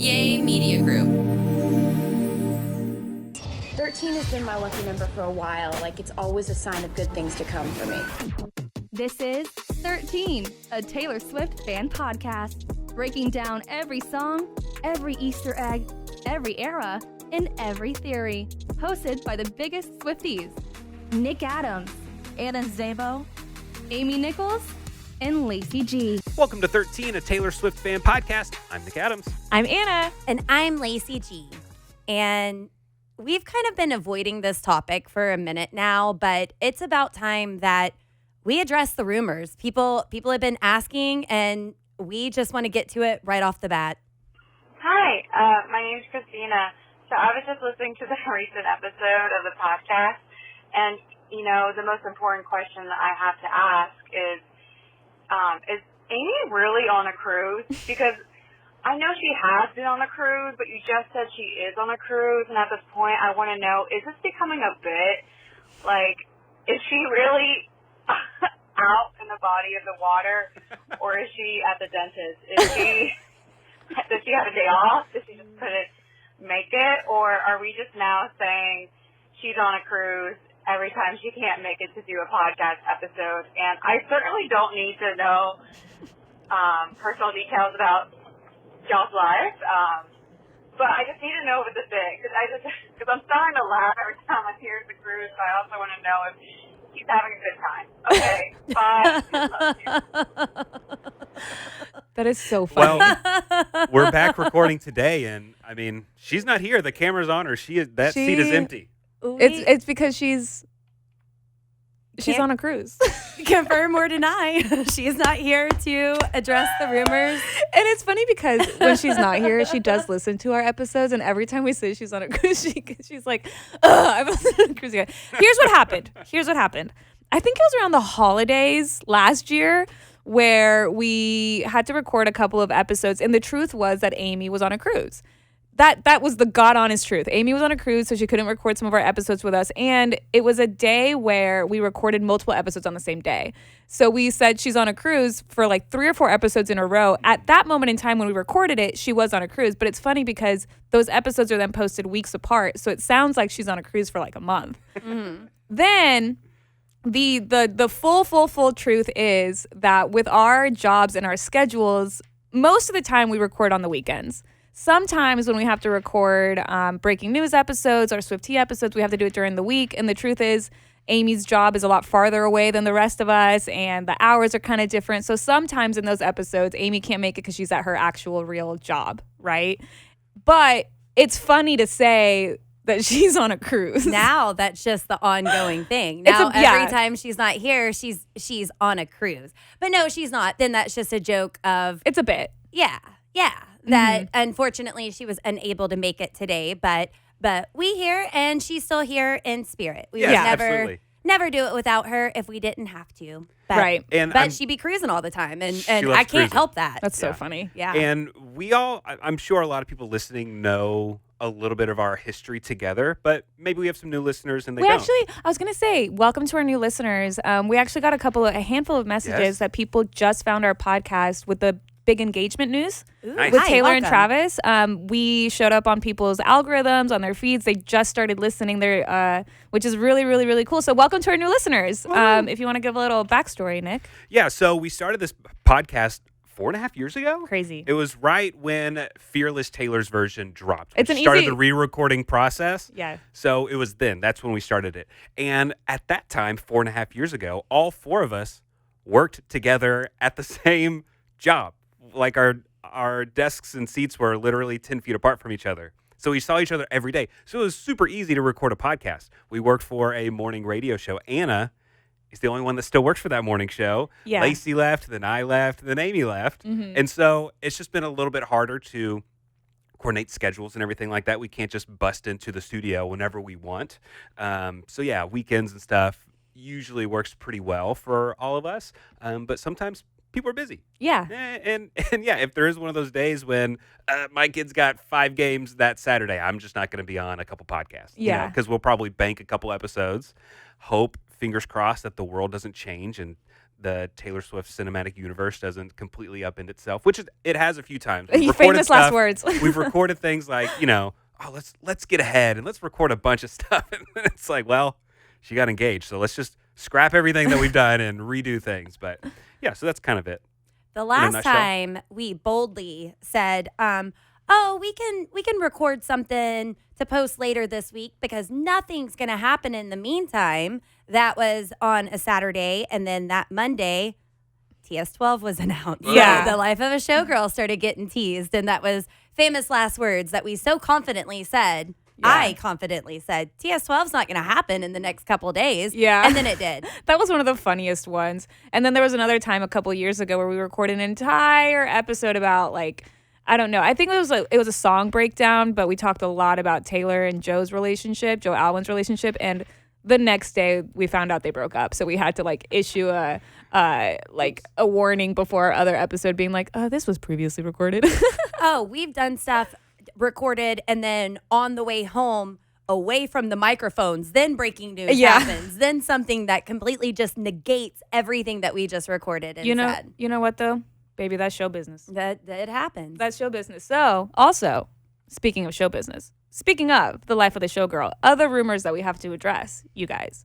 Yay Media Group. 13 has been my lucky number for a while. Like, it's always a sign of good things to come for me. This is 13, a Taylor Swift fan podcast, breaking down every song, every Easter egg, every era, and every theory. Hosted by the biggest Swifties, Nick Adams, Anna Zabo, Amy Nichols, and Lacey G. Welcome to 13, a Taylor Swift fan podcast. I'm Nick Adams. I'm Anna. And I'm Lacey G. And we've kind of been avoiding this topic for a minute now, but it's about time that we address the rumors. People have been asking, and we just want to get to it right off the bat. Hi, my name's Christina. So I was just listening to the recent episode of the podcast, and, you know, the most important question that I have to ask is Amy really on a cruise? Because I know she has been on a cruise, but you just said she is on a cruise, and at this point I want to know, is this becoming a bit? Like, is she really out in the body of the water, or is she at the dentist? Does she have a day off? Does she just couldn't make it? Or are we just now saying she's on a cruise every time she can't make it to do a podcast episode? And I certainly don't need to know personal details about y'all's life, but I just need to know what this is, because I'm starting to laugh every time I hear the cruise, so I also want to know if he's having a good time. Okay, bye. Love you. That is so funny. Well, we're back recording today, and I mean, she's not here. The camera's on her. Seat is empty. It's because she's on a cruise. Confirm or deny. She's not here to address the rumors. And it's funny because when she's not here, she does listen to our episodes, and every time we say she's on a cruise, she's like, ugh, I'm on a cruise again. Here's what happened. I think it was around the holidays last year where we had to record a couple of episodes, and the truth was that Amy was on a cruise. That was the God honest truth. Amy was on a cruise, so she couldn't record some of our episodes with us. And it was a day where we recorded multiple episodes on the same day. So we said she's on a cruise for like 3 or 4 episodes in a row. At that moment in time when we recorded it, she was on a cruise. But it's funny because those episodes are then posted weeks apart. So it sounds like she's on a cruise for like a month. Mm-hmm. Then the full truth is that with our jobs and our schedules, most of the time we record on the weekends. Sometimes when we have to record breaking news episodes or Swiftie episodes, we have to do it during the week. And the truth is, Amy's job is a lot farther away than the rest of us, and the hours are kind of different. So sometimes in those episodes, Amy can't make it because she's at her actual real job, right? But it's funny to say that she's on a cruise. Now that's just the ongoing thing. Now every time she's not here, she's on a cruise. But no, she's not. Then that's just a joke of... It's a bit. Yeah. That unfortunately she was unable to make it today, but we here, and she's still here in spirit. We would never do it without her if we didn't have to. But, right. But she'd be cruising all the time, and I can't cruising. help that. That's so funny. Yeah. And I'm sure a lot of people listening know a little bit of our history together, but maybe we have some new listeners and they don't. I was going to say, welcome to our new listeners. We actually got a handful of messages that people just found our podcast with the big engagement news with Taylor and Travis. We showed up on people's algorithms, on their feeds. They just started listening there, which is really, really, really cool. So welcome to our new listeners. If you want to give a little backstory, Nick. Yeah, so we started this podcast 4.5 years ago. Crazy. It was right when Fearless Taylor's version dropped. It's started the re-recording process. Yeah. So it was then. That's when we started it. And at that time, 4.5 years ago, all 4 of us worked together at the same job. Like our desks and seats were literally 10 feet apart from each other. So we saw each other every day. So it was super easy to record a podcast. We worked for a morning radio show. Anna is the only one that still works for that morning show. Yeah. Lacey left, then I left, then Amy left. Mm-hmm. And so it's just been a little bit harder to coordinate schedules and everything like that. We can't just bust into the studio whenever we want. So yeah, weekends and stuff usually works pretty well for all of us. But sometimes people are busy. Yeah. And yeah, if there is one of those days when my kid's got 5 games that Saturday, I'm just not going to be on a couple podcasts. Yeah. Because we'll probably bank a couple episodes. Hope, fingers crossed, that the world doesn't change and the Taylor Swift cinematic universe doesn't completely upend itself, which it has a few times. Famous last words. We've recorded things like, let's get ahead and let's record a bunch of stuff. And then it's like, well, she got engaged, so let's just scrap everything that we've done and redo things. But yeah, so that's kind of it. The last time we boldly said, we can record something to post later this week because nothing's going to happen in the meantime. That was on a Saturday, and then that Monday, TS12 was announced. Yeah. So the Life of a Showgirl started getting teased, and that was famous last words that we so confidently said. Yeah. I confidently said, TS12's not going to happen in the next couple of days. Yeah. And then it did. That was one of the funniest ones. And then there was another time a couple years ago where we recorded an entire episode about I don't know. I think it was a song breakdown, but we talked a lot about Taylor and Joe Alwyn's relationship. And the next day we found out they broke up. So we had to issue a warning before our other episode being this was previously recorded. We've done stuff recorded and then on the way home away from the microphones, then breaking news happens, then something that completely just negates everything that we just recorded and said. You know what though? Baby, that's show business. That happens. That's show business. So also, speaking of show business, speaking of the Life of the Showgirl, other rumors that we have to address, you guys.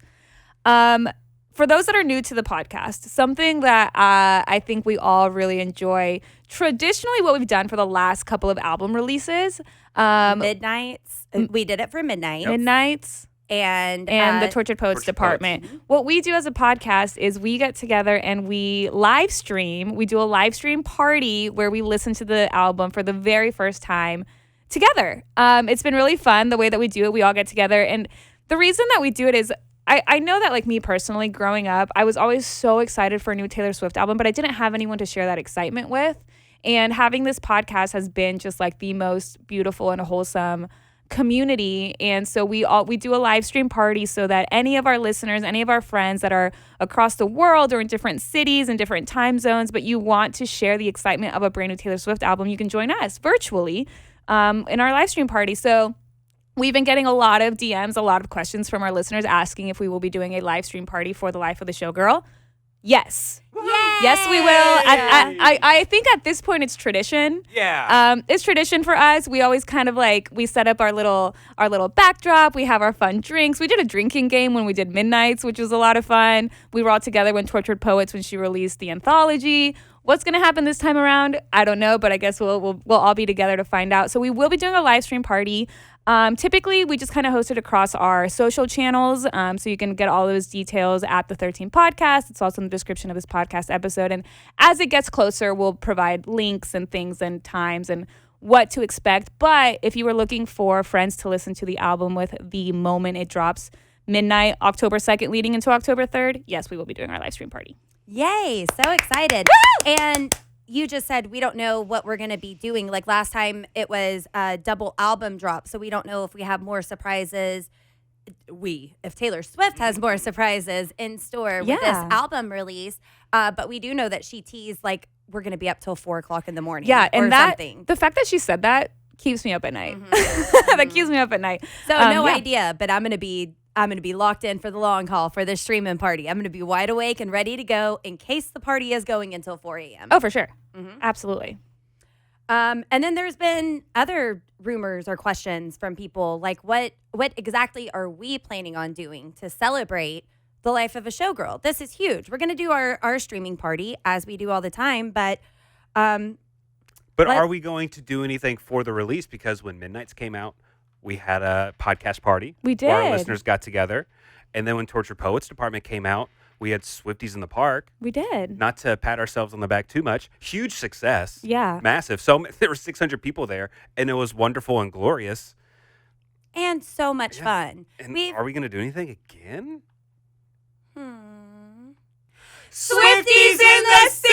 For those that are new to the podcast, something that I think we all really enjoy, traditionally what we've done for the last couple of album releases. Midnights. We did it for Midnight. Yep. Midnights. And the Tortured Poets Department. Poets. What we do as a podcast is we get together and we live stream. We do a live stream party where we listen to the album for the very first time together. It's been really fun the way that we do it. We all get together. And the reason that we do it is I know that me personally growing up, I was always so excited for a new Taylor Swift album, but I didn't have anyone to share that excitement with. And having this podcast has been just the most beautiful and wholesome community. And so we do a live stream party so that any of our listeners, any of our friends that are across the world or in different cities and different time zones, but you want to share the excitement of a brand new Taylor Swift album, you can join us virtually in our live stream party. So we've been getting a lot of DMs, a lot of questions from our listeners asking if we will be doing a live stream party for the Life of the Showgirl. Yes. Yay! Yes, we will. I think at this point it's tradition. Yeah. It's tradition for us. We always kind of we set up our little backdrop. We have our fun drinks. We did a drinking game when we did Midnights, which was a lot of fun. We were all together when Tortured Poets, when she released the anthology. What's going to happen this time around? I don't know, but I guess we'll all be together to find out. So we will be doing a live stream party. Typically, we just kind of host it across our social channels, so you can get all those details at the 13 podcast. It's also in the description of this podcast episode. And as it gets closer, we'll provide links and things and times and what to expect. But if you were looking for friends to listen to the album with the moment it drops, midnight, October 2nd, leading into October 3rd, yes, we will be doing our live stream party. Yay, so excited. Woo! And you just said we don't know what we're going to be doing. Last time it was a double album drop, so we don't know if we have more surprises. If Taylor Swift has more surprises in store with this album release. But we do know that she teased we're going to be up till 4 o'clock in the morning. Yeah, and something. The fact that she said that keeps me up at night. Mm-hmm. That keeps me up at night. So no idea, but I'm going to be locked in for the long haul for this streaming party. I'm going to be wide awake and ready to go in case the party is going until 4 a.m. Oh, for sure. Mm-hmm. Absolutely. And then there's been other rumors or questions from people what exactly are we planning on doing to celebrate the Life of a Showgirl? This is huge. We're going to do our streaming party as we do all the time, but are we going to do anything for the release? Because when Midnights came out, we had a podcast party. We did. Where our listeners got together. And then when Tortured Poets Department came out, we had Swifties in the park. We did. Not to pat ourselves on the back too much. Huge success. Yeah. Massive. So there were 600 people there, and it was wonderful and glorious. And so much fun. And are we going to do anything again? Swifties in the city!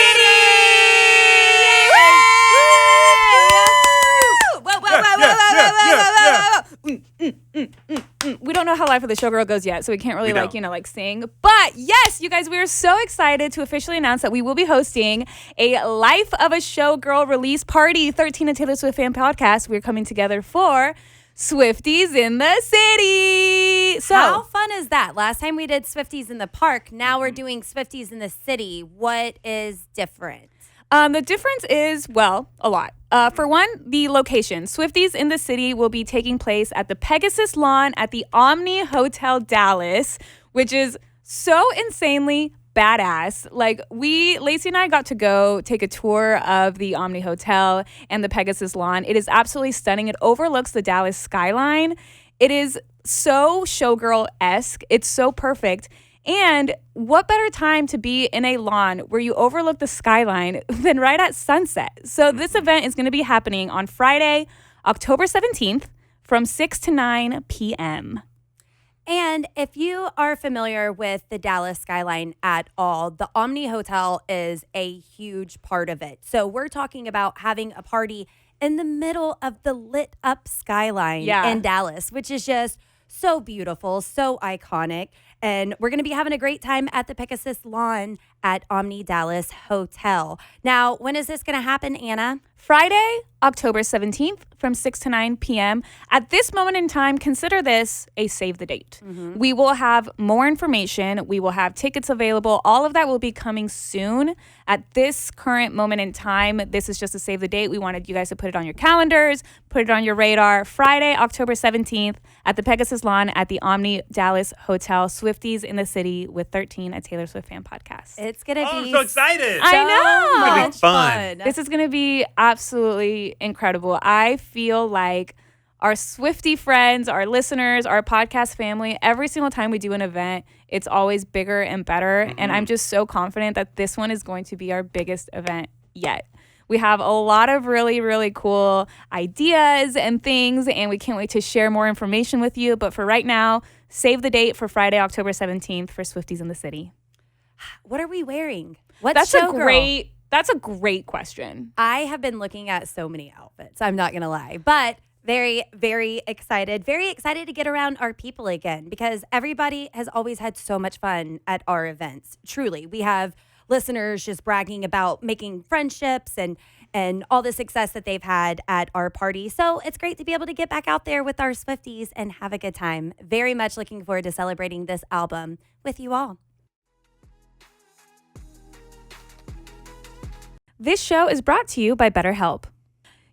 We don't know how Life of the Showgirl goes yet, so we can't really sing. But yes, you guys, we are so excited to officially announce that we will be hosting a Life of a Showgirl release party, 13 and Taylor Swift fan podcast. We're coming together for Swifties in the city. Exactly. So how fun is that? Last time we did Swifties in the park. Now we're doing Swifties in the city. What is different? The difference is, well, a lot. For one, the location. Swifties in the city will be taking place at the Pegasus lawn at the Omni Hotel Dallas, which is so insanely badass. Like Lacey and I got to go take a tour of the Omni Hotel and the Pegasus lawn. It is absolutely stunning. It overlooks the Dallas skyline. It is so Showgirl-esque. It's so perfect. And what better time to be in a lawn where you overlook the skyline than right at sunset? So this event is going to be happening on Friday, October 17th from 6 to 9 p.m. And if you are familiar with the Dallas skyline at all, the Omni Hotel is a huge part of it. So we're talking about having a party in the middle of the lit up skyline in Dallas, which is just so beautiful, so iconic. And we're going to be having a great time at the Pegasus lawn at Omni Dallas Hotel. Now, when is this going to happen, Anna? Friday, October 17th from 6 to 9 p.m. At this moment in time, consider this a save the date. We will have more information. We will have tickets available. All of that will be coming soon. At this current moment in time, this is just a save the date. We wanted you guys to put it on your calendars, put it on your radar. Friday, October 17th at the Pegasus lawn at the Omni Dallas Hotel. Swifties in the city with 13, a Taylor Swift fan podcast. It's going to be I'm so excited. I know. It's gonna be much fun. This is going to be absolutely incredible. I feel like our Swiftie friends, our listeners, our podcast family, every single time we do an event, it's always bigger and better. And I'm just so confident that this one is going to be our biggest event yet. We have a lot of really, really cool ideas and things, and we can't wait to share more information with you. But for right now, save the date for Friday, October 17th for Swifties in the city. What are we wearing? What's That's Showgirl? That's a great question. I have been looking at so many outfits. I'm not going to lie, but very, very excited. Very excited to get around our people again because everybody has always had so much fun at our events. Truly, we have listeners just bragging about making friendships and all the success that they've had at our party. So it's great to be able to get back out there with our Swifties and have a good time. Very much looking forward to celebrating this album with you all. This show is brought to you by BetterHelp.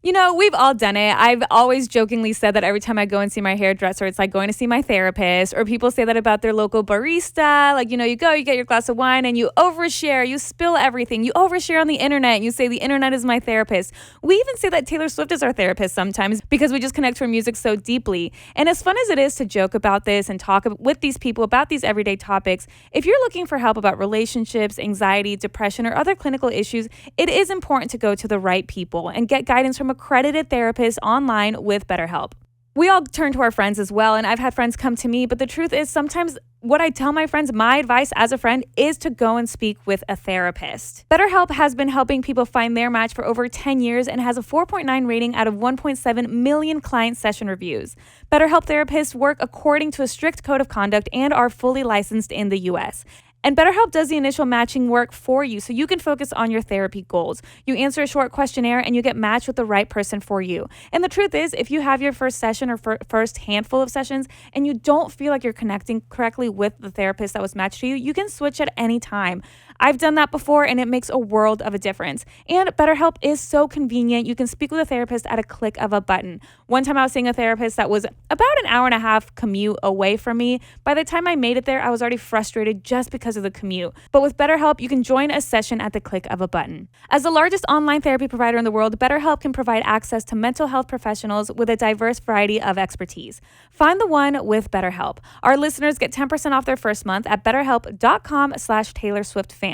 You know, we've all done it. I've always jokingly said that every time I go and see my hairdresser, it's like going to see my therapist. Or people say that about their local barista. Like, you know, you go, you get your glass of wine and you overshare, you spill everything. You overshare on the internet. And you say the internet is my therapist. We even say that Taylor Swift is our therapist sometimes because we just connect to her music so deeply. And as fun as it is to joke about this and talk with these people about these everyday topics, if you're looking for help about relationships, anxiety, depression, or other clinical issues, it is important to go to the right people and get guidance from accredited therapists online with BetterHelp. We all turn to our friends as well, and I've had friends come to me, but the truth is sometimes what I tell my friends, my advice as a friend is to go and speak with a therapist. BetterHelp has been helping people find their match for over 10 years and has a 4.9 rating out of 1.7 million client session reviews. BetterHelp therapists work according to a strict code of conduct and are fully licensed in the U.S. And BetterHelp does the initial matching work for you so you can focus on your therapy goals. You answer a short questionnaire and you get matched with the right person for you. And the truth is, if you have your first session or first handful of sessions and you don't feel like you're connecting correctly with the therapist that was matched to you, you can switch at any time. I've done that before and it makes a world of a difference. And BetterHelp is so convenient. You can speak with a therapist at a click of a button. One time I was seeing a therapist that was about an hour and a half commute away from me. By the time I made it there, I was already frustrated just because of the commute. But with BetterHelp, you can join a session at the click of a button. As the largest online therapy provider in the world, BetterHelp can provide access to mental health professionals with a diverse variety of expertise. Find the one with BetterHelp. Our listeners get 10% off their first month at betterhelp.com/Taylor Swift fan.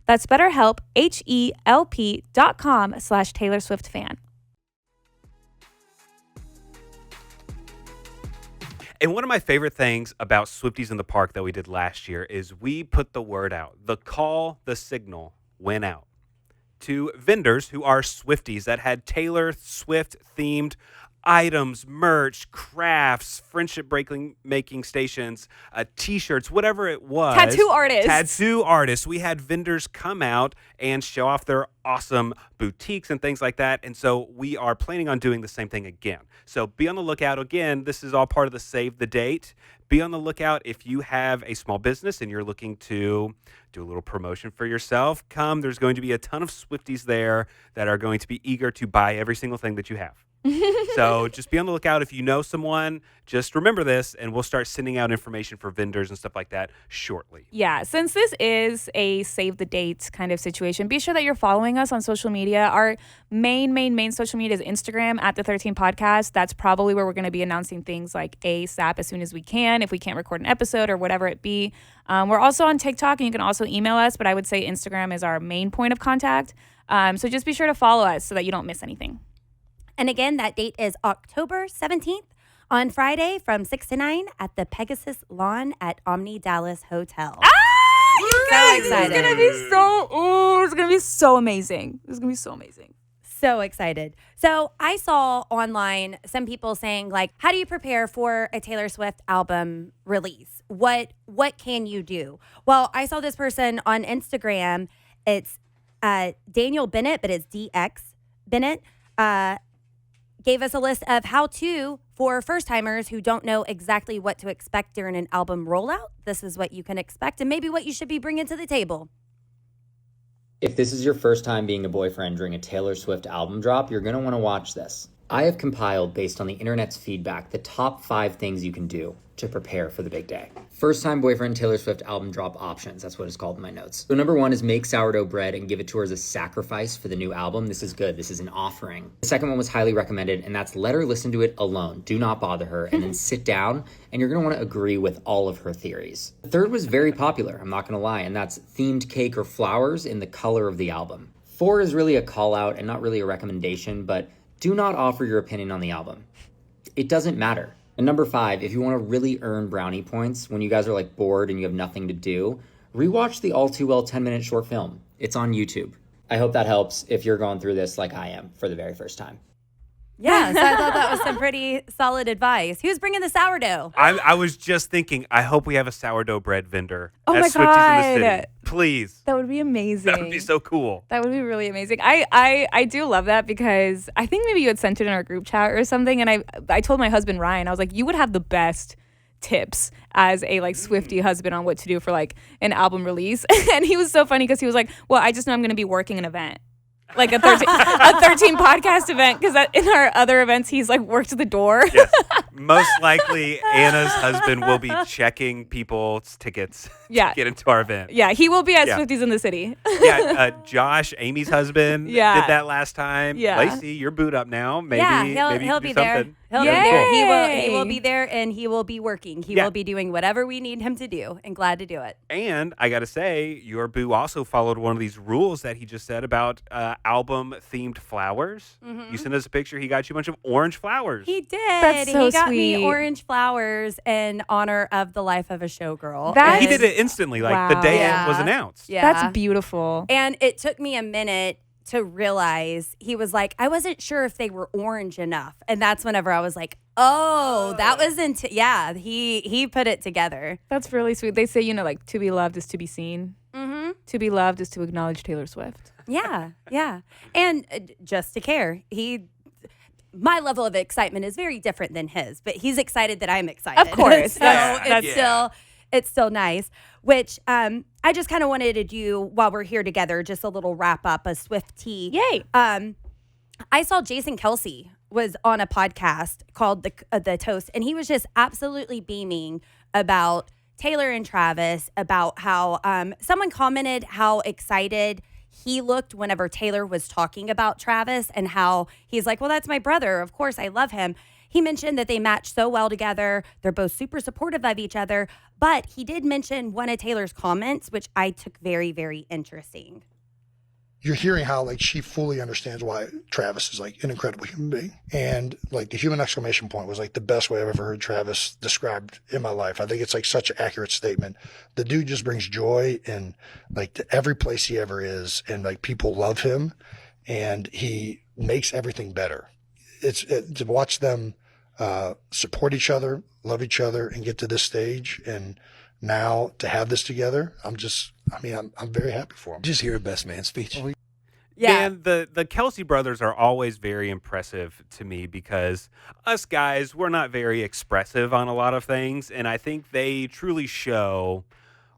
That's BetterHelp, HELP.com/Taylor Swift fan. And one of my favorite things about Swifties in the Park that we did last year is we put the word out. The call, the signal went out to vendors who are Swifties that had Taylor Swift themed items, merch, crafts, friendship breaking making stations, T-shirts, whatever it was. Tattoo artists. Tattoo artists. We had vendors come out and show off their awesome boutiques and things like that. And so we are planning on doing the same thing again. So be on the lookout. Again, this is all part of the Save the Date. Be on the lookout if you have a small business and you're looking to do a little promotion for yourself. Come, there's going to be a ton of Swifties there that are going to be eager to buy every single thing that you have. So just be on the lookout. If you know someone, just remember this, and we'll start sending out information for vendors and stuff like that shortly. Yeah, since this is a save the date kind of situation, be sure that you're following us on social media. Our main social media is Instagram at the 13 Podcast. That's probably where we're going to be announcing things like ASAP as soon as we can, if we can't record an episode or whatever it be. We're also on TikTok, and you can also email us, but I would say Instagram is our main point of contact. So just be sure to follow us so that you don't miss anything. And again, that date is October 17th on Friday from 6 to 9 at the Pegasus lawn at Omni Dallas Hotel. You guys, excited. It's gonna be it's gonna be so amazing. It's gonna be so amazing. So excited. So I saw online some people saying, like, how do you prepare for a Taylor Swift album release? What can you do? Well, I saw this person on Instagram. It's Daniel Bennett, but it's DX Bennett. Gave us a list of how-to for first-timers who don't know exactly what to expect during an album rollout. This is what you can expect and maybe what you should be bringing to the table. If this is your first time being a boyfriend during a Taylor Swift album drop, you're going to want to watch this. I have compiled, based on the internet's feedback, the top 5 things you can do to prepare for the big day. First time boyfriend Taylor Swift album drop options. That's what it's called in my notes. So number 1 is make sourdough bread and give it to her as a sacrifice for the new album. This is good. This is an offering. The second one was highly recommended, and that's let her listen to it alone. Do not bother her, and then sit down, and you're going to want to agree with all of her theories. The third was very popular, I'm not going to lie, and that's themed cake or flowers in the color of the album. 4 is really a call out and not really a recommendation, but do not offer your opinion on the album. It doesn't matter. And number 5, if you want to really earn brownie points when you guys are like bored and you have nothing to do, rewatch the All Too Well 10-minute short film. It's on YouTube. I hope that helps if you're going through this like I am for the very first time. Yeah, so I thought that was some pretty solid advice. Who's bringing the sourdough? I was just thinking, I hope we have a sourdough bread vendor Oh at my Swifties in the God. city. Please. That would be amazing. That would be so cool. That would be really amazing. I do love that because I think maybe you had sent it in our group chat or something, and I told my husband Ryan, I was like, you would have the best tips as a like Swiftie husband on what to do for like an album release. And he was so funny because he was like, well, I just know I'm going to be working an event. Like a 13 podcast event, because in our other events he's like worked the door. Yes. Most likely Anna's husband will be checking people's tickets to get into our event. Yeah, he will be at Swifties in the city. Josh, Amy's husband, did that last time. Yeah. Lacey, you're boot up now. Maybe he'll be there. something. He'll be there. He will be there, and he will be working. He will be doing whatever we need him to do, and glad to do it. And I got to say, your boo also followed one of these rules that he just said about album-themed flowers. Mm-hmm. You sent us a picture. He got you a bunch of orange flowers. He did. That's so he got me sweet. orange flowers in honor of the life of a showgirl. He did it instantly, like the day it was announced. Yeah. That's beautiful. And it took me a minute to realize. He was like, I wasn't sure if they were orange enough. And that's whenever I was like, that was he put it together. That's really sweet. They say, like to be loved is to be seen. Mm-hmm. To be loved is to acknowledge Taylor Swift. Yeah. And just to care. My level of excitement is very different than his, but he's excited that I'm excited. Of course. So it's still nice, which I just kind of wanted to do while we're here together, just a little wrap up, a Swiftie. Yay. I saw Jason Kelsey was on a podcast called The Toast, and he was just absolutely beaming about Taylor and Travis, about how someone commented how excited he looked whenever Taylor was talking about Travis, and how he's like, well, that's my brother. Of course, I love him. He mentioned that they match so well together. They're both super supportive of each other. But he did mention one of Taylor's comments, which I took very, very interesting. You're hearing how like she fully understands why Travis is like an incredible human being. And like the human exclamation point was like the best way I've ever heard Travis described in my life. I think it's like such an accurate statement. The dude just brings joy in like to every place he ever is. And like people love him and he makes everything better. to watch them support each other, love each other, and get to this stage, and now to have this together, I'm very happy for them. Just hear a best man speech. Yeah. And the Kelsey brothers are always very impressive to me because us guys, we're not very expressive on a lot of things. And I think they truly show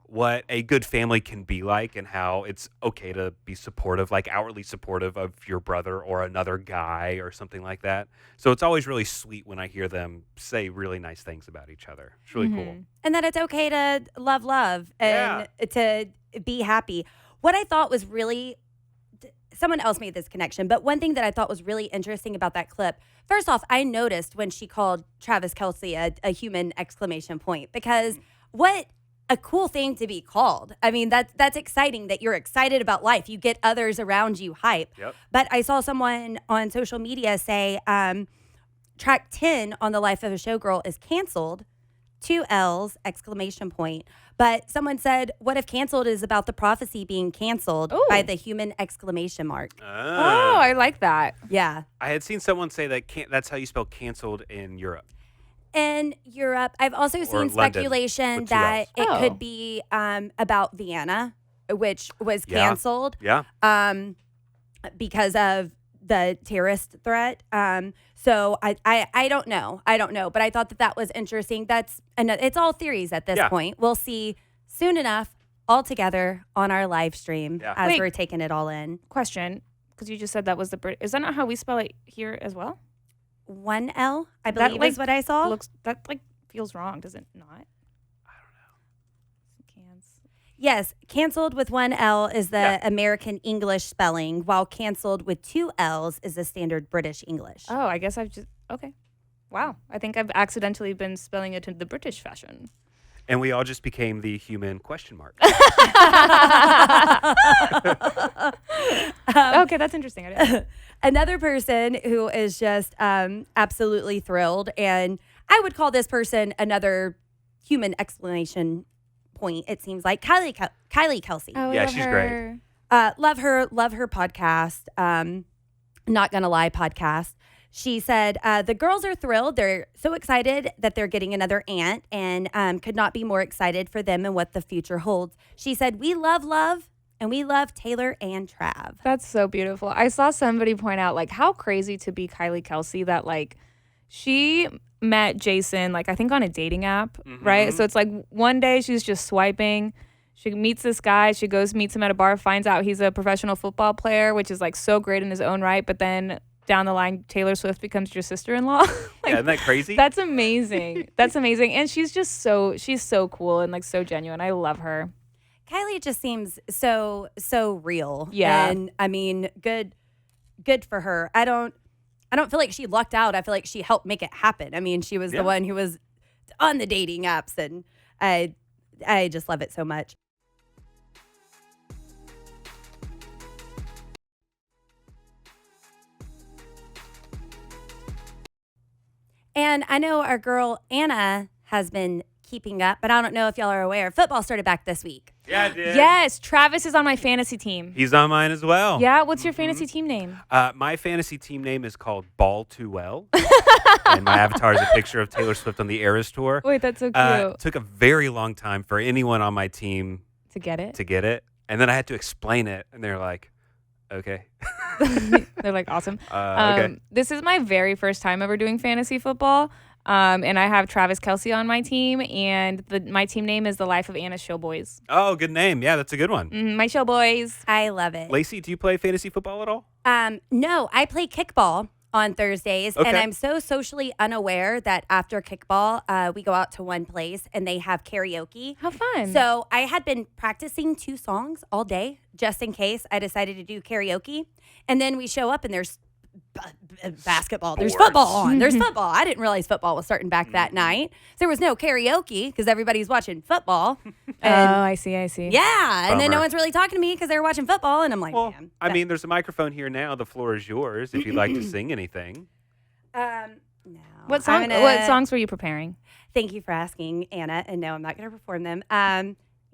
what a good family can be like and how it's okay to be supportive, like outwardly supportive of your brother or another guy or something like that. So it's always really sweet when I hear them say really nice things about each other. It's really cool. And that it's okay to love and to be happy. What I thought was really, someone else made this connection, but one thing that I thought was really interesting about that clip, first off, I noticed when she called Travis Kelce a human exclamation point, because what a cool thing to be called. I mean, that's exciting that you're excited about life. You get others around you hype. Yep. But I saw someone on social media say track 10 on The Life of a Showgirl is canceled, 2 L's, exclamation point. But someone said, what if canceled is about the prophecy being canceled by the human exclamation mark? Oh, I like that. Yeah. I had seen someone say that that's how you spell canceled in Europe. In Europe, I've also seen London, speculation with 2 that Ls. it could be about Vienna, which was canceled Yeah. because of the terrorist threat. So I don't know. But I thought that was interesting. It's all theories at this point. We'll see soon enough all together on our live stream as Wait. we're taking it all in. Question, because you just said that was the Brit. Is that not how we spell it here as well? 1 L, I That, believe, is what I saw. That feels wrong, does it not? Yes, canceled with 1 L is the American English spelling, while canceled with 2 L's is the standard British English. Oh, I guess I've just okay. Wow, I think I've accidentally been spelling it in the British fashion. And we all just became the human question mark. Okay, that's interesting. I didn't know. Another person who is just absolutely thrilled, and I would call this person another human exclamation point, it seems like, Kylie Kelsey. Oh, Yeah, love she's her. Love her podcast, Not Gonna Lie podcast. She said, the girls are thrilled. They're so excited that they're getting another aunt and could not be more excited for them and what the future holds. She said, we love, and we love Taylor and Trav. That's so beautiful. I saw somebody point out, like, how crazy to be Kylie Kelsey that, like, she met Jason, like, I think on a dating app, right? So it's like one day she's just swiping. She meets this guy. She goes, meets him at a bar, finds out he's a professional football player, which is, like, so great in his own right. But then down the line, Taylor Swift becomes your sister-in-law. Like, Yeah, isn't that crazy? That's amazing. That's amazing. And she's just she's so cool and, like, so genuine. I love her. Kylie just seems so real. Yeah. And I mean, good for her. I don't feel like she lucked out. I feel like she helped make it happen. I mean, she was the one who was on the dating apps, and I just love it so much. And I know our girl Anna has been keeping up, but I don't know if y'all are aware. Football started back this week. Yeah, I did. Yes, Travis is on my fantasy team. He's on mine as well. Yeah, what's your fantasy team name? My fantasy team name is called Ball Too Well. And my avatar is a picture of Taylor Swift on the Eras Tour. Wait, that's so cute. It took a very long time for anyone on my team To get it? to get it. And then I had to explain it. And they're like, okay. They're like, awesome. Okay. This is my very first time ever doing fantasy football. And I have Travis Kelce on my team, and my team name is The Life of Anna's Showboys. Oh, good name. Yeah, that's a good one. My Showboys. I love it. Lacey, do you play fantasy football at all? No, I play kickball on Thursdays, Okay. and I'm so socially unaware that after kickball, we go out to one place and they have karaoke. How fun. So I had been practicing 2 songs all day just in case I decided to do karaoke. And then we show up and there's basketball. There's football on. There's football. I didn't realize football was starting back that night. So there was no karaoke because everybody's watching football. And I see. yeah. And then no Bummer. one's really talking to me because they were watching football. And I'm like, Well, man. I mean, there's a microphone here now. The floor is yours if you'd like to sing anything. no. What I'm gonna- songs were you preparing? Thank you for asking, Anna. And no, I'm not going to perform them.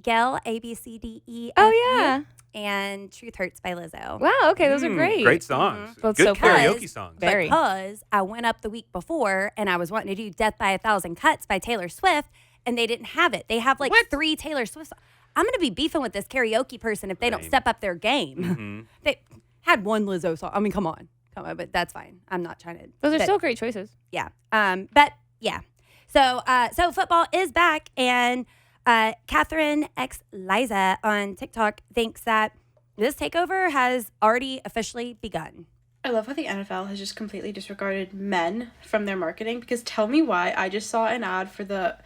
Gail, ABCDE. Oh, yeah. And Truth Hurts by Lizzo. Wow. Okay, those are great. Great songs. Both Good so karaoke Because- songs. Very. Because I went up the week before and I was wanting to do Death by a Thousand Cuts by Taylor Swift, and they didn't have it. They have like 3 Taylor Swift songs. I'm going to be beefing with this karaoke person if they don't Lame. step up their game. Mm-hmm. They had one Lizzo song. I mean, come on, but that's fine. I'm not trying to. Those are but- still great choices. Yeah. But yeah. So football is back, and Catherine X Liza on TikTok thinks that this takeover has already officially begun. I love how the NFL has just completely disregarded men from their marketing, because tell me why. I just saw an ad for the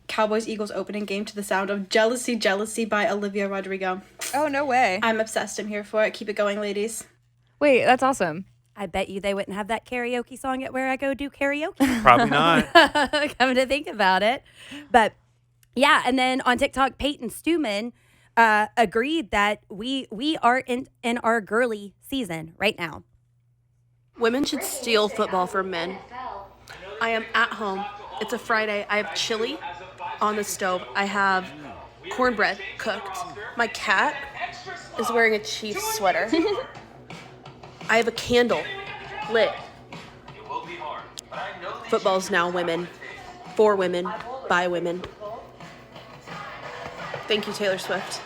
Cowboys-Eagles opening game to the sound of Jealousy, Jealousy by Olivia Rodrigo. Oh, no way. I'm obsessed. I'm here for it. Keep it going, ladies. Wait, that's awesome. I bet you they wouldn't have that karaoke song at where I go do karaoke. Probably not. Coming to think about it. But yeah, and then on TikTok, Peyton Stuman agreed that we are in our girly season right now. Women should steal football from men. I am at home. It's a Friday. I have chili on the stove. I have cornbread cooked. My cat is wearing a Chiefs sweater. I have a candle lit. Football's now women. For women. By women. Thank you, Taylor Swift.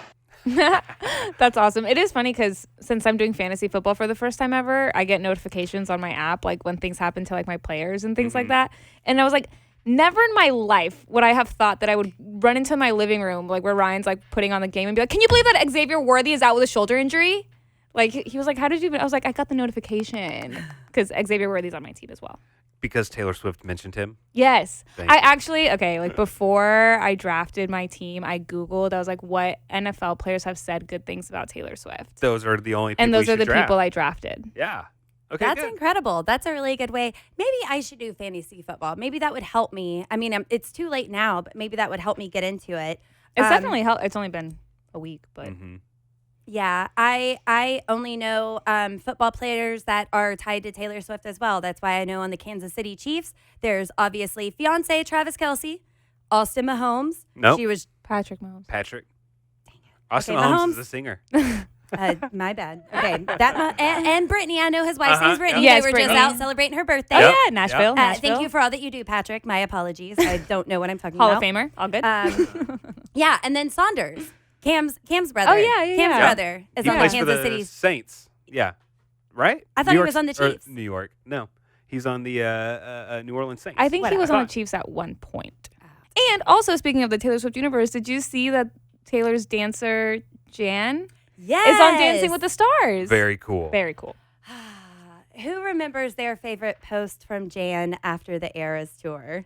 That's awesome. It is funny because since I'm doing fantasy football for the first time ever, I get notifications on my app, like when things happen to like my players and things like that. And I was like, never in my life would I have thought that I would run into my living room, like where Ryan's like putting on the game and be like, can you believe that Xavier Worthy is out with a shoulder injury? Like he was like, how did you even? I was like, I got the notification because Xavier Worthy's on my team as well. Because Taylor Swift mentioned him. Yes. Thank I you. actually, okay, like before I drafted my team, I Googled, I was like, what NFL players have said good things about Taylor Swift? Those are the only people And those you are the should draft. people I drafted. Yeah. Okay, That's good. incredible. That's a really good way. Maybe I should do fantasy football. Maybe that would help me. I mean, it's too late now, but maybe that would help me get into it. It's definitely helped. It's only been a week, but Mhm. Yeah, I only know football players that are tied to Taylor Swift as well. That's why I know on the Kansas City Chiefs, there's obviously fiance Travis Kelce, Austin Mahomes. Nope. She was Patrick Mahomes. Patrick. Austin Okay, Mahomes is Mahomes. a singer. my bad. Okay, and Brittany. I know his wife's name is Brittany. Yes, they were Brittany. just out celebrating her birthday. Oh, Yep. yeah, Nashville. Yep. Thank you for all that you do, Patrick. My apologies. I don't know what I'm talking Hall about. of Famer. All good. Yeah, and then Saunders, Cam's brother. Oh, yeah, Cam's yeah. brother is He on the plays for Kansas the City's. Saints. Yeah. Right? I thought New he was on the or Chiefs. New York. No. He's on the New Orleans Saints. I think he was on the Whatever. Chiefs at one point. And also, speaking of the Taylor Swift universe, did you see that Taylor's dancer, Jan, Yes. is on Dancing with the Stars? Very cool. Very cool. Who remembers their favorite post from Jan after the Eras tour?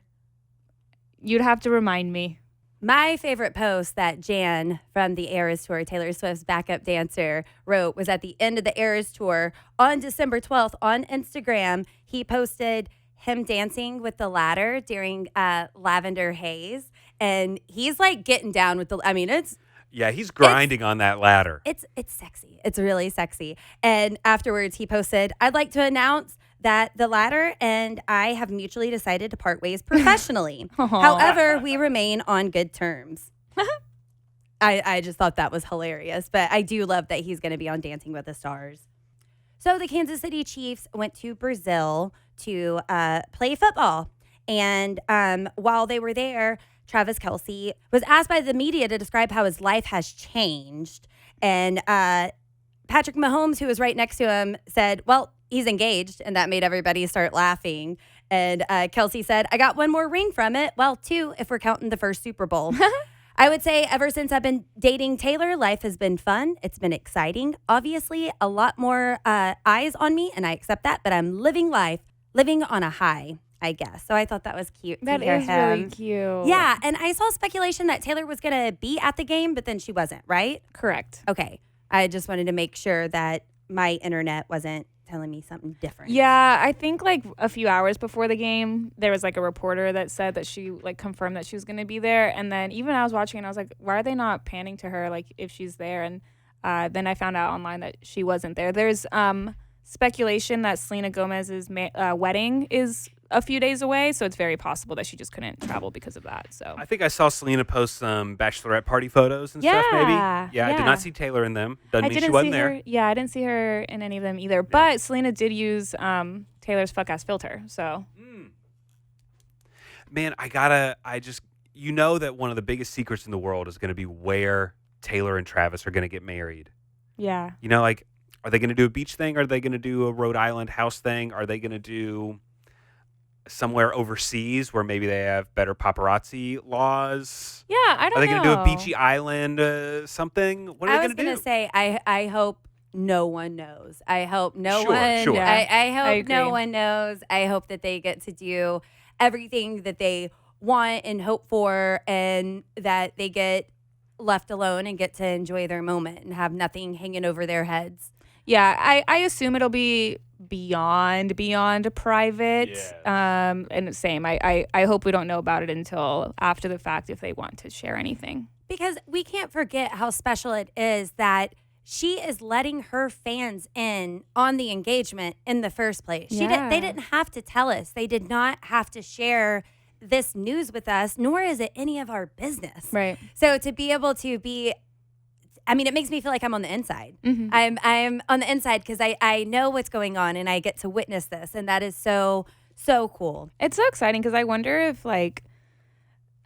You'd have to remind me. My favorite post that Jan from the Eras tour, Taylor Swift's backup dancer, wrote was at the end of the Eras tour on December 12th on Instagram. He posted him dancing with the ladder during Lavender Haze. And he's like getting down with Yeah, he's grinding on that ladder. It's sexy. It's really sexy. And afterwards, he posted, I'd like to announce that the ladder and I have mutually decided to part ways professionally. However, we remain on good terms. I just thought that was hilarious. But I do love that he's going to be on Dancing with the Stars. So the Kansas City Chiefs went to Brazil to play football. And while they were there, Travis Kelce was asked by the media to describe how his life has changed. And Patrick Mahomes, who was right next to him, said, well, he's engaged. And that made everybody start laughing. And Kelce said, I got one more ring from it. Well, 2 if we're counting the first Super Bowl. I would say ever since I've been dating Taylor, life has been fun. It's been exciting. Obviously, a lot more eyes on me, and I accept that. But I'm living life, living on a high, I guess. So I thought that was cute. That to hear is him. really cute. Yeah, and I saw speculation that Taylor was going to be at the game, but then she wasn't, right? Correct. Okay. I just wanted to make sure that my internet wasn't telling me something different. Yeah, I think like a few hours before the game, there was like a reporter that said that she like confirmed that she was going to be there. And then even I was watching and I was like, why are they not panning to her like if she's there? And then I found out online that she wasn't there. There's speculation that Selena Gomez's wedding is a few days away, so it's very possible that she just couldn't travel because of that. So I think I saw Selena post some bachelorette party photos and stuff. Maybe. Yeah, I did not see Taylor in them. Doesn't mean she wasn't there. Yeah, I didn't see her in any of them either. But Selena did use Taylor's fuck ass filter. So, man, you know that one of the biggest secrets in the world is going to be where Taylor and Travis are going to get married. Yeah. You know, like, are they going to do a beach thing? Are they going to do a Rhode Island house thing? Are they going to do somewhere overseas where maybe they have better paparazzi laws? Yeah, I don't know. Are they going to do a beachy island something? What are they going to do? I was going to say, I hope no one knows. I hope no Sure. I I hope no agree. one knows. I hope that they get to do everything that they want and hope for, and that they get left alone and get to enjoy their moment and have nothing hanging over their heads. Yeah, I assume it'll be beyond private. Yes. And same. I hope we don't know about it until after the fact if they want to share anything. Because we can't forget how special it is that she is letting her fans in on the engagement in the first place. They didn't have to tell us. They did not have to share this news with us, nor is it any of our business. Right. So to be able to be, I mean, it makes me feel like I'm on the inside. Mm-hmm. I'm on the inside because I know what's going on and I get to witness this. And that is so cool. It's so exciting because I wonder if, like,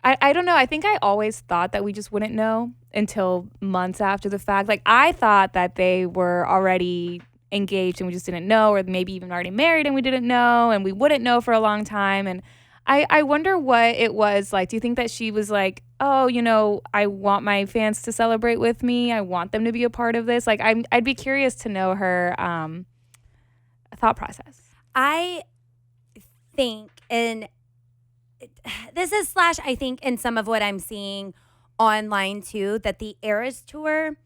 I don't know. I think I always thought that we just wouldn't know until months after the fact. Like, I thought that they were already engaged and we just didn't know, or maybe even already married and we didn't know, and we wouldn't know for a long time. And I wonder what it was like. Do you think that she was like, oh, you know, I want my fans to celebrate with me. I want them to be a part of this. Like, I'd be curious to know her thought process. I think, and this is / I think in some of what I'm seeing online too, that the Eras Tour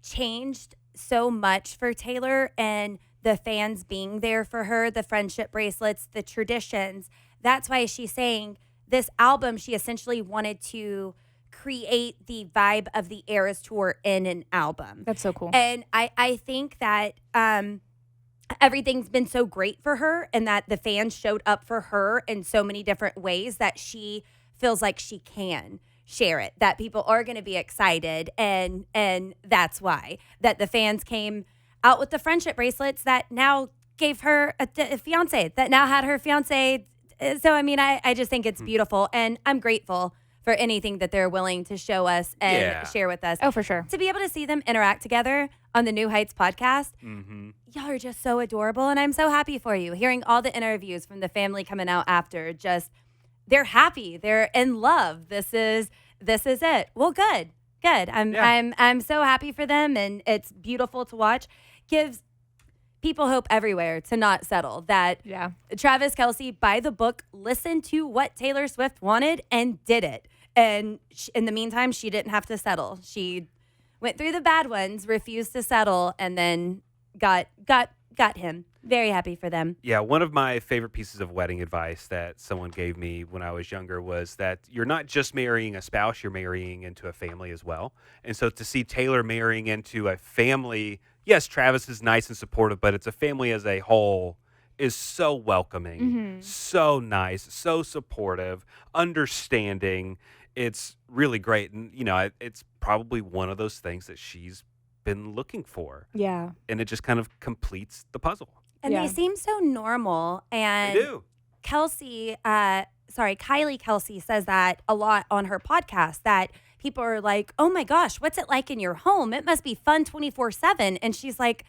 changed so much for Taylor, and the fans being there for her, the friendship bracelets, the traditions. That's why she's saying this album, she essentially wanted to create the vibe of the Eras Tour in an album. That's so cool. And I think that everything's been so great for her, and that the fans showed up for her in so many different ways that she feels like she can share it, that people are going to be excited. And that's why that the fans came out with the friendship bracelets that now gave her a fiance, that now had her fiance. So, I mean, I just think it's beautiful, and I'm grateful for anything that they're willing to show us and share with us. Oh, for sure. To be able to see them interact together on the New Heights podcast, y'all are just so adorable, and I'm so happy for you. Hearing all the interviews from the family coming out after, just they're happy, they're in love. This is it. Well, good. I'm so happy for them, and it's beautiful to watch. Gives people hope everywhere to not settle. That Travis Kelce, by the book, listened to what Taylor Swift wanted and did it. And in the meantime, she didn't have to settle. She went through the bad ones, refused to settle, and then got him. Very happy for them. Yeah, one of my favorite pieces of wedding advice that someone gave me when I was younger was that you're not just marrying a spouse, you're marrying into a family as well. And so to see Taylor marrying into a family, yes, Travis is nice and supportive, but it's a family as a whole, is so welcoming, so nice, so supportive, understanding. It's really great. And, you know, it's probably one of those things that she's been looking for. Yeah. And it just kind of completes the puzzle. And they seem so normal. And They do. Kylie Kelce says that a lot on her podcast, that people are like, oh my gosh, what's it like in your home? It must be fun 24/7. And she's like,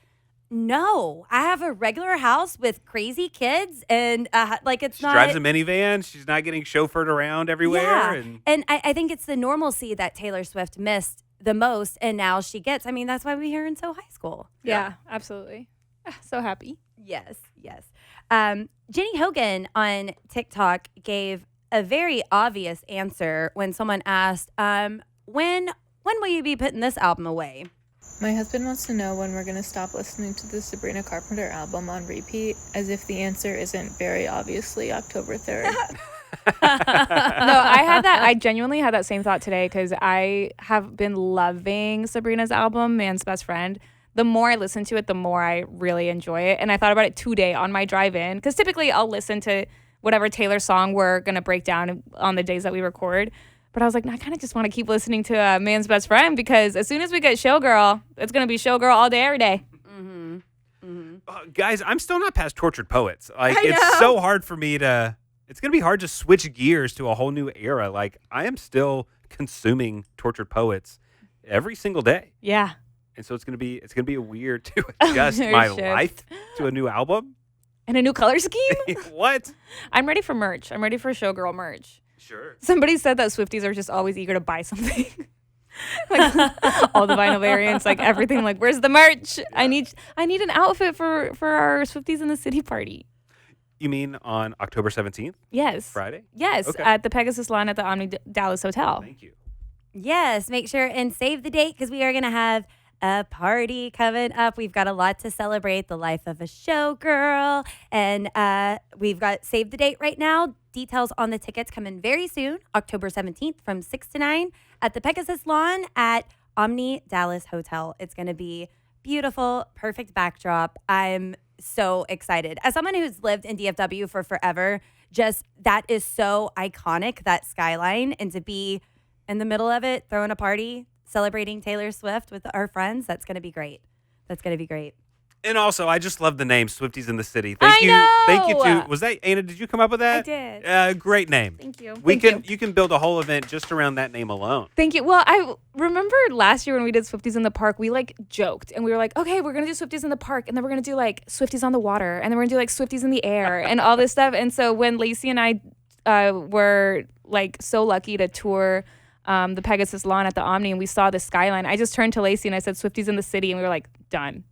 no, I have a regular house with crazy kids, and it's She not. drives a minivan. She's not getting chauffeured around everywhere. Yeah. And I think it's the normalcy that Taylor Swift missed the most, and now she gets. I mean, that's why we hear in So High School. Yeah, absolutely. So happy. Yes. Jenny Hogan on TikTok gave a very obvious answer when someone asked, when will you be putting this album away? My husband wants to know when we're going to stop listening to the Sabrina Carpenter album on repeat, as if the answer isn't very obviously October 3rd. No, I genuinely had that same thought today, because I have been loving Sabrina's album, Man's Best Friend. The more I listen to it, the more I really enjoy it. And I thought about it today on my drive in, because typically I'll listen to whatever Taylor song we're going to break down on the days that we record. But I was like, no, I kind of just want to keep listening to a man's best friend because as soon as we get Showgirl, it's going to be Showgirl all day, every day. Guys, I'm still not past Tortured Poets. Like, it's so hard for me to. It's gonna be hard to switch gears to a whole new era. Like, I am still consuming Tortured Poets every single day. Yeah. And so it's gonna be a weird to adjust my life to a new album and a new color scheme. What? I'm ready for merch. I'm ready for Showgirl merch. Sure. Somebody said that Swifties are just always eager to buy something. Like all the vinyl variants, like everything. Like, where's the merch? I need an outfit for our Swifties in the City party. You mean on October 17th? Yes. Friday? Yes, Okay. at the Pegasus Lawn at the Omni Dallas Hotel. Thank you. Yes, make sure and save the date because we are going to have a party coming up. We've got a lot to celebrate, the life of a showgirl. And we've got save the date right now. Details on the tickets coming very soon, October 17th from 6 to 9 at the Pegasus Lawn at Omni Dallas Hotel. It's going to be beautiful, perfect backdrop. I'm so excited. As someone who's lived in DFW for forever, just that is so iconic, that skyline, and to be in the middle of it, throwing a party, celebrating Taylor Swift with our friends, that's going to be great. That's going to be great. And also, I just love the name Swifties in the City. Thank you to, was that Anna? Did you come up with that? I did. Great name. Thank you. You can build a whole event just around that name alone. Thank you. Well, I remember last year when we did Swifties in the Park, we like joked and we were like, okay, we're going to do Swifties in the Park and then we're going to do like Swifties on the water and then we're going to do like Swifties in the air and all this stuff. And so when Lacey and I were like so lucky to tour the Pegasus Lawn at the Omni and we saw the skyline, I just turned to Lacey and I said Swifties in the City and we were like, done.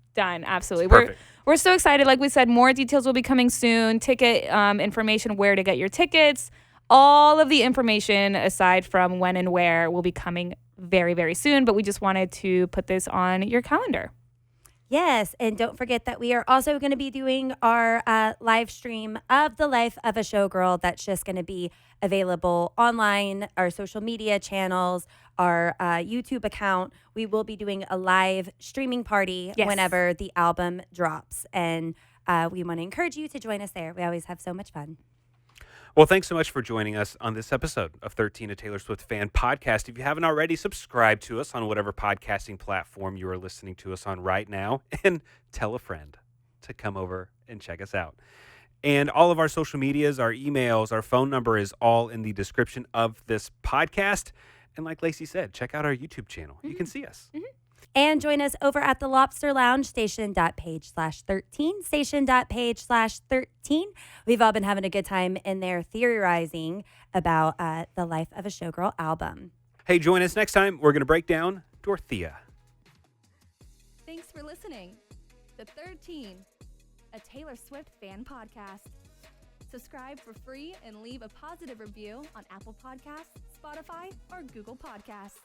Absolutely. We're so excited. Like we said, more details will be coming soon. Ticket information, where to get your tickets. All of the information aside from when and where will be coming very, very soon. But we just wanted to put this on your calendar. Yes, and don't forget that we are also going to be doing our live stream of the life of a showgirl. That's just going to be available online, our social media channels, our YouTube account. We will be doing a live streaming party whenever the album drops, and we want to encourage you to join us there. We always have so much fun. Well, thanks so much for joining us on this episode of 13, a Taylor Swift fan podcast. If you haven't already, subscribe to us on whatever podcasting platform you are listening to us on right now, and tell a friend to come over and check us out. And all of our social medias, our emails, our phone number is all in the description of this podcast. And like Lacey said, check out our YouTube channel. You can see us. And join us over at the Lobster Lounge, station.page/13, station.page/13. We've all been having a good time in there theorizing about the Life of a Showgirl album. Hey, join us next time. We're going to break down Dorothea. Thanks for listening to 13, a Taylor Swift fan podcast. Subscribe for free and leave a positive review on Apple Podcasts, Spotify, or Google Podcasts.